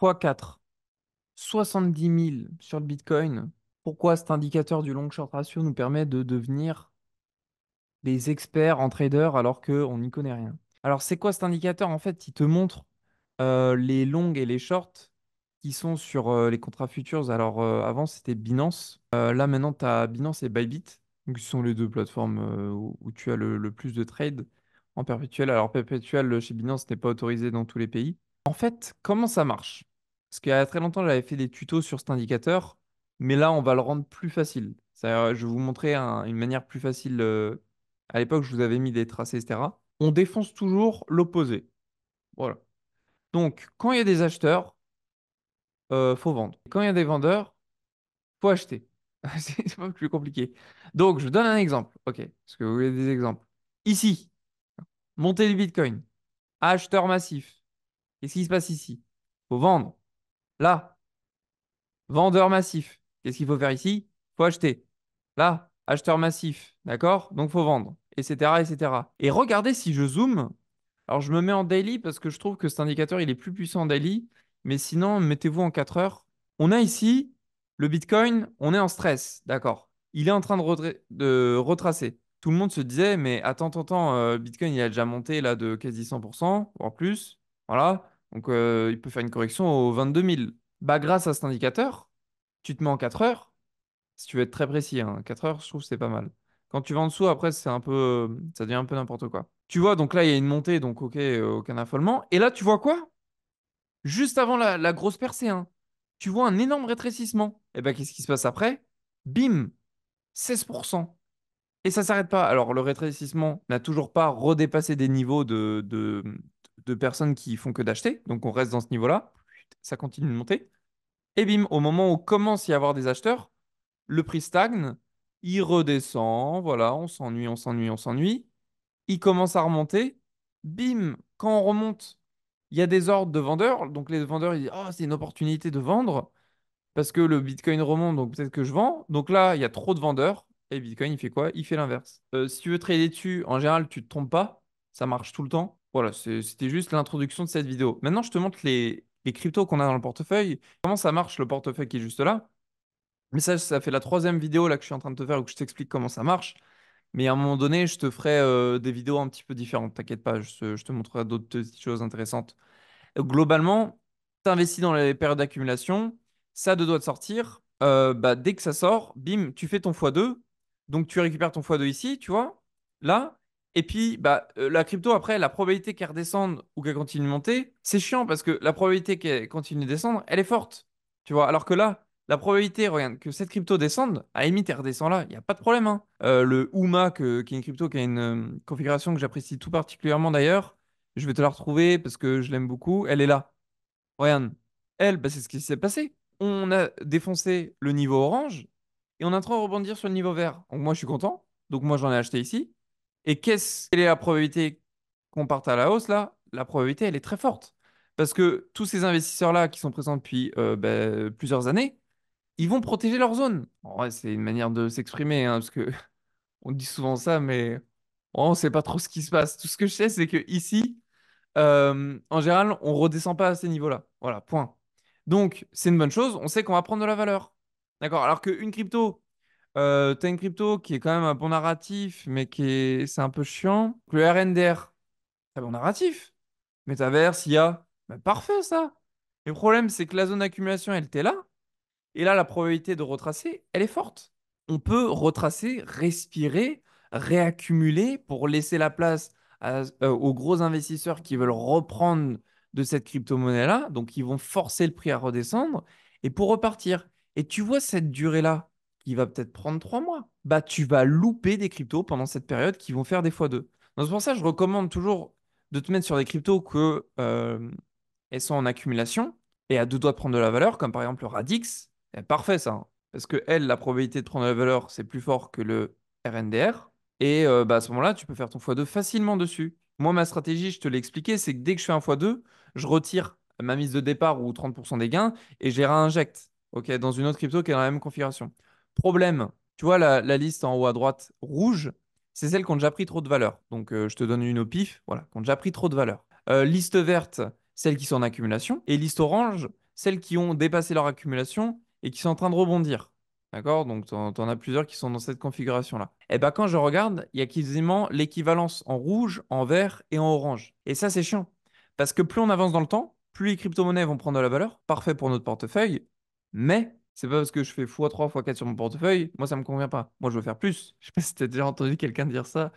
fois 4, 70 000 sur le Bitcoin. Pourquoi cet indicateur du long short ratio nous permet de devenir des experts en trader alors qu'on n'y connaît rien? Alors, c'est quoi cet indicateur? En fait, il te montre les longues et les shorts qui sont sur les contrats futurs. Alors, avant, c'était Binance. Là, maintenant, tu as Binance et Bybit, donc, qui sont les deux plateformes où tu as le plus de trades en perpétuel. Alors, perpétuel chez Binance n'est pas autorisé dans tous les pays. En fait, comment ça marche? Parce qu'il y a très longtemps, j'avais fait des tutos sur cet indicateur, mais là, on va le rendre plus facile. Je vais vous montrer une manière plus facile. À l'époque, je vous avais mis des tracés, etc. On défonce toujours l'opposé. Voilà. Donc, quand il y a des acheteurs, faut vendre. Quand il y a des vendeurs, faut acheter. C'est pas plus compliqué. Donc, je vous donne un exemple. OK, parce que vous voulez des exemples. Ici, montée du Bitcoin, acheteur massif. Qu'est-ce qui se passe ici? Faut vendre. Là, vendeur massif. Qu'est-ce qu'il faut faire ici? Faut acheter. Là, acheteur massif. D'accord? Donc, faut vendre. Etc., etc. Et regardez si je zoome. Alors, je me mets en daily parce que je trouve que cet indicateur, il est plus puissant en daily. Mais sinon, mettez-vous en 4 heures. On a ici le Bitcoin, on est en stress. D'accord. Il est en train de retracer. Tout le monde se disait, mais attends, attends, attends, Bitcoin, il a déjà monté là de quasi 100%, voire plus. Voilà. Donc, il peut faire une correction aux 22 000. Bah, grâce à cet indicateur, tu te mets en 4 heures. Si tu veux être très précis, hein, 4 heures, je trouve que c'est pas mal. Quand tu vas en dessous, après, c'est un peu, ça devient un peu n'importe quoi. Tu vois, donc là, il y a une montée, donc ok, aucun affolement. Et là, tu vois quoi? Juste avant la grosse percée, hein, tu vois un énorme rétrécissement. Et ben, qu'est-ce qui se passe après? Bim, 16%. Et ça s'arrête pas. Alors, le rétrécissement n'a toujours pas redépassé des niveaux de personnes qui font que d'acheter. Donc, on reste dans ce niveau-là. Ça continue de monter. Et bim, au moment où commence à y avoir des acheteurs, le prix stagne, il redescend, voilà, on s'ennuie, on s'ennuie, on s'ennuie. Il commence à remonter, bim, quand on remonte, il y a des ordres de vendeurs, donc les vendeurs ils disent, oh, c'est une opportunité de vendre, parce que le Bitcoin remonte, donc peut-être que je vends. Donc là, il y a trop de vendeurs, et Bitcoin, il fait quoi? Il fait l'inverse. Si tu veux trader dessus, en général, tu te trompes pas, ça marche tout le temps. Voilà, c'était juste l'introduction de cette vidéo. Maintenant, je te montre les cryptos qu'on a dans le portefeuille, comment ça marche le portefeuille qui est juste là. Mais ça fait la troisième vidéo là que je suis en train de te faire où je t'explique comment ça marche. Mais à un moment donné, je te ferai des vidéos un petit peu différentes. T'inquiète pas, je te montrerai d'autres petites choses intéressantes. Globalement, tu investis dans les périodes d'accumulation, ça a deux doigts de sortir. Bah, dès que ça sort, bim, tu fais ton x2. Donc tu récupères ton x2 ici, tu vois, là. Et puis, bah, la crypto, après, la probabilité qu'elle redescende ou qu'elle continue de monter, c'est chiant parce que la probabilité qu'elle continue de descendre, elle est forte. Tu vois, alors que là, la probabilité, regarde, que cette crypto descende, à la limite, elle redescend là, il n'y a pas de problème, hein. Le UMA, qui est une crypto qui a une configuration que j'apprécie tout particulièrement d'ailleurs, je vais te la retrouver parce que je l'aime beaucoup. Elle est là. Regarde. Elle, bah, c'est ce qui s'est passé. On a défoncé le niveau orange et on est en train de rebondir sur le niveau vert. Donc moi, je suis content. Donc moi, j'en ai acheté ici. Et quelle est la probabilité qu'on parte à la hausse là? La probabilité, elle est très forte. Parce que tous ces investisseurs-là qui sont présents depuis bah, plusieurs années, ils vont protéger leur zone. En vrai, c'est une manière de s'exprimer, hein, parce que on dit souvent ça, mais on ne sait pas trop ce qui se passe. Tout ce que je sais, c'est que ici, en général, on redescend pas à ces niveaux-là. Voilà, point. Donc, c'est une bonne chose. On sait qu'on va prendre de la valeur. D'accord? Alors qu'une crypto, tu as une crypto qui est quand même un bon narratif, mais c'est un peu chiant. Le RNDR, très bon narratif. Metaverse, IA, bah, parfait ça. Le problème, c'est que la zone d'accumulation, elle était là. Et là, la probabilité de retracer, elle est forte. On peut retracer, respirer, réaccumuler pour laisser la place aux gros investisseurs qui veulent reprendre de cette crypto-monnaie-là. Donc, ils vont forcer le prix à redescendre et pour repartir. Et tu vois cette durée-là, qui va peut-être prendre 3 mois, bah, tu vas louper des cryptos pendant cette période qui vont faire des fois 2. Donc, c'est pour ça que je recommande toujours de te mettre sur des cryptos elles sont en accumulation et à deux doigts de prendre de la valeur, comme par exemple le Radix. Parfait ça, hein. Parce que elle, la probabilité de prendre de la valeur, c'est plus fort que le RNDR. Et bah, à ce moment-là, tu peux faire ton x2 facilement dessus. Moi, ma stratégie, je te l'ai expliqué, c'est que dès que je fais un x2, je retire ma mise de départ ou 30% des gains et je les réinjecte, ok, dans une autre crypto qui est dans la même configuration. Problème, tu vois la liste en haut à droite rouge, c'est celles qui ont déjà pris trop de valeur. Donc je te donne une au pif, voilà, qui ont déjà pris trop de valeur. Liste verte, celles qui sont en accumulation. Et liste orange, celles qui ont dépassé leur accumulation et qui sont en train de rebondir. D'accord? Donc, tu en as plusieurs qui sont dans cette configuration-là. Et ben, quand je regarde, il y a quasiment l'équivalence en rouge, en vert et en orange. Et ça, c'est chiant. Parce que plus on avance dans le temps, plus les crypto-monnaies vont prendre de la valeur. Parfait pour notre portefeuille. Mais c'est pas parce que je fais x3, x4 sur mon portefeuille, moi, ça me convient pas. Moi, je veux faire plus. Je sais pas si tu as déjà entendu quelqu'un dire ça.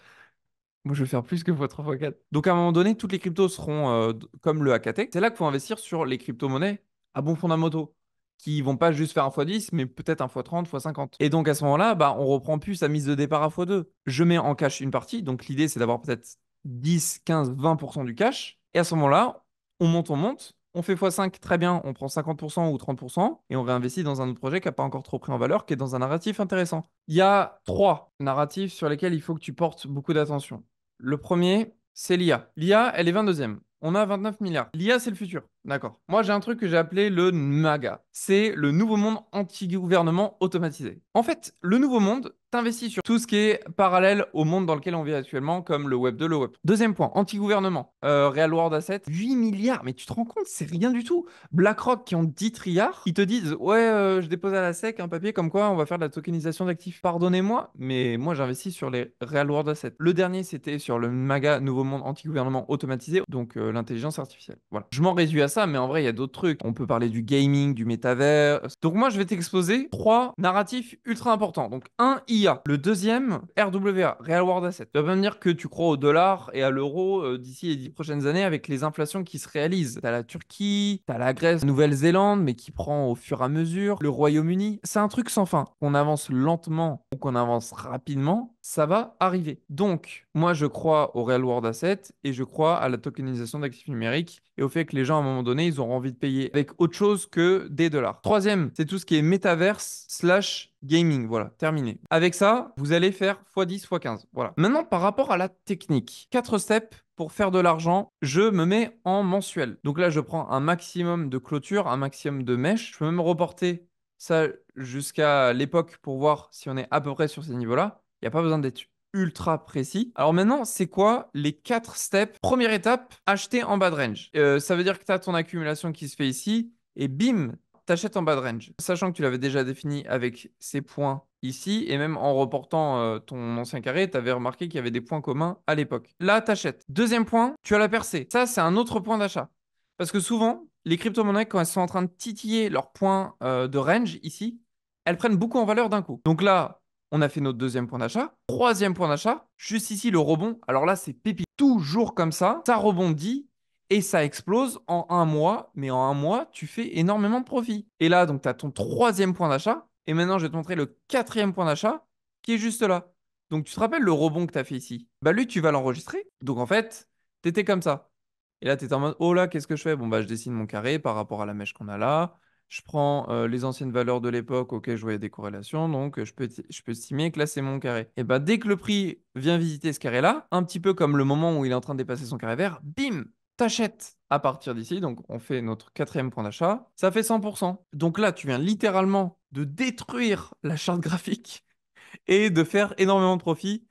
Moi, je veux faire plus que x3, x4. Donc, à un moment donné, toutes les cryptos seront comme le HKT. C'est là qu'il faut investir sur les crypto-monnaies à bon fondamentaux, qui vont pas juste faire un x10, mais peut-être un x30, x50. Et donc, à ce moment-là, bah, on reprend plus sa mise de départ à x2. Je mets en cash une partie. Donc, l'idée, c'est d'avoir peut-être 10, 15, 20% du cash. Et à ce moment-là, on monte. On fait x5, très bien, on prend 50% ou 30% et on réinvestit dans un autre projet qui n'a pas encore trop pris en valeur, qui est dans un narratif intéressant. Il y a trois narratifs sur lesquels il faut que tu portes beaucoup d'attention. Le premier, c'est l'IA. L'IA, elle est 22e. On a 29 milliards. L'IA, c'est le futur. D'accord. Moi, j'ai un truc que j'ai appelé le MAGA. C'est le nouveau monde anti-gouvernement automatisé. En fait, le nouveau monde t'investit sur tout ce qui est parallèle au monde dans lequel on vit actuellement, comme le Web 2, le Web 3. Deuxième point, anti-gouvernement. Real World Asset, 8 milliards. Mais tu te rends compte, c'est rien du tout. BlackRock, qui ont 10 trilliards, ils te disent, ouais, je dépose à la SEC un papier comme quoi on va faire de la tokenisation d'actifs. Pardonnez-moi, mais moi, j'investis sur les Real World Assets. Le dernier, c'était sur le MAGA, nouveau monde anti-gouvernement automatisé, donc l'intelligence artificielle. Voilà. Je m'en réduis à ça, mais en vrai, il y a d'autres trucs. On peut parler du gaming, du métavers. Donc moi, je vais t'exposer trois narratifs ultra importants. Donc un, IA. Le deuxième, RWA, Real World Asset. Ça veut pas me dire que tu crois au dollar et à l'euro d'ici les 10 prochaines années avec les inflations qui se réalisent. T'as la Turquie, t'as la Grèce, la Nouvelle-Zélande, mais qui prend au fur et à mesure. Le Royaume-Uni. C'est un truc sans fin. Qu'on avance lentement ou qu'on avance rapidement, ça va arriver. Donc, moi, je crois au Real World Asset et je crois à la tokenisation d'actifs numériques et au fait que les gens, à un moment donné, ils auront envie de payer avec autre chose que des dollars. Troisième, c'est tout ce qui est metaverse slash gaming. Voilà, terminé. Avec ça, vous allez faire x10, x15. Voilà. Maintenant, par rapport à la technique, 4 steps pour faire de l'argent, je me mets en mensuel. Donc là, je prends un maximum de clôture, un maximum de mèches. Je peux même reporter ça jusqu'à l'époque pour voir si on est à peu près sur ces niveaux-là. Il n'y a pas besoin d'être ultra précis. Alors maintenant, c'est quoi les 4 steps? Première étape, acheter en bas de range. Ça veut dire que tu as ton accumulation qui se fait ici et bim, t'achètes en bas de range. Sachant que tu l'avais déjà défini avec ces points ici et même en reportant ton ancien carré, tu avais remarqué qu'il y avait des points communs à l'époque. Là, t'achètes. Deuxième point, tu as la percée. Ça, c'est un autre point d'achat. Parce que souvent, les crypto-monnaies, quand elles sont en train de titiller leur point de range ici, elles prennent beaucoup en valeur d'un coup. Donc là, on a fait notre deuxième point d'achat. Troisième point d'achat, juste ici, le rebond. Alors là, c'est pépite. Toujours comme ça rebondit et ça explose en un mois. Mais en un mois, tu fais énormément de profit. Et là, donc, tu as ton troisième point d'achat. Et maintenant, je vais te montrer le quatrième point d'achat qui est juste là. Donc, tu te rappelles le rebond que tu as fait ici? Bah, lui, tu vas l'enregistrer. Donc, en fait, tu étais comme ça. Et là, tu étais en mode, oh là, qu'est-ce que je fais? Bon, bah, je dessine mon carré par rapport à la mèche qu'on a là. Je prends les anciennes valeurs de l'époque auxquelles je voyais des corrélations. Donc, je peux estimer que là, c'est mon carré. Et bah, dès que le prix vient visiter ce carré-là, un petit peu comme le moment où il est en train de dépasser son carré vert, bim, t'achètes à partir d'ici. Donc, on fait notre quatrième point d'achat. Ça fait 100%. Donc là, tu viens littéralement de détruire la charte graphique et de faire énormément de profit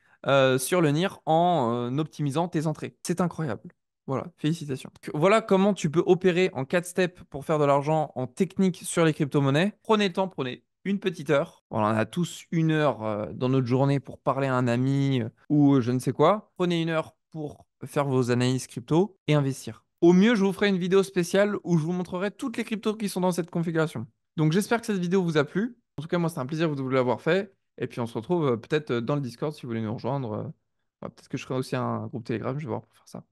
sur le NIR en optimisant tes entrées. C'est incroyable. Voilà, félicitations. Voilà comment tu peux opérer en 4 steps pour faire de l'argent en technique sur les crypto-monnaies. Prenez le temps, prenez une petite heure. Voilà, on a tous une heure dans notre journée pour parler à un ami ou je ne sais quoi. Prenez une heure pour faire vos analyses crypto et investir. Au mieux, je vous ferai une vidéo spéciale où je vous montrerai toutes les cryptos qui sont dans cette configuration. Donc j'espère que cette vidéo vous a plu. En tout cas, moi, c'était un plaisir de vous l'avoir fait. Et puis on se retrouve peut-être dans le Discord si vous voulez nous rejoindre. Peut-être que je ferai aussi un groupe Telegram, je vais voir pour faire ça.